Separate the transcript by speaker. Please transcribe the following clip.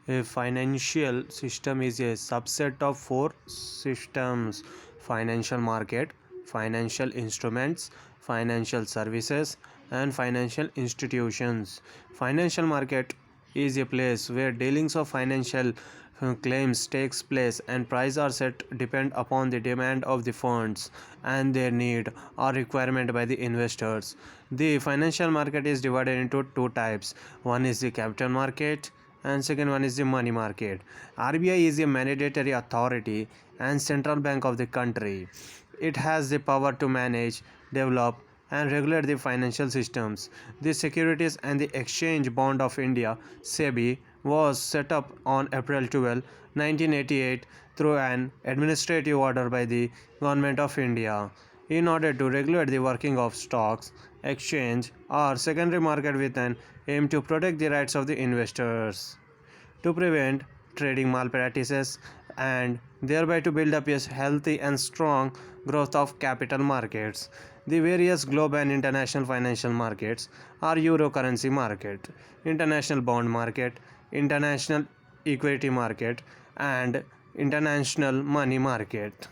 Speaker 1: A financial system is a subset of four systems: financial market, financial instruments, financial services, and financial institutions. Financial market is a place where dealings of financial claims takes place and prices are set depend upon the demand of the funds and their need or requirement by the investors. The financial market is divided into two types. One is the capital market and second one is the money market. RBI is a mandatory authority and central bank of the country. It has the power to manage, develop and regulate the financial systems. The Securities and the Exchange Board of India (SEBI) was set up on April 12, 1988 through an administrative order by the Government of India in order to regulate the working of stocks, exchange or secondary market with an aim to protect the rights of the investors, to prevent trading malpractices and thereby to build up a healthy and strong growth of capital markets. The various global and international financial markets are euro currency market, international bond market, international equity market and international money market.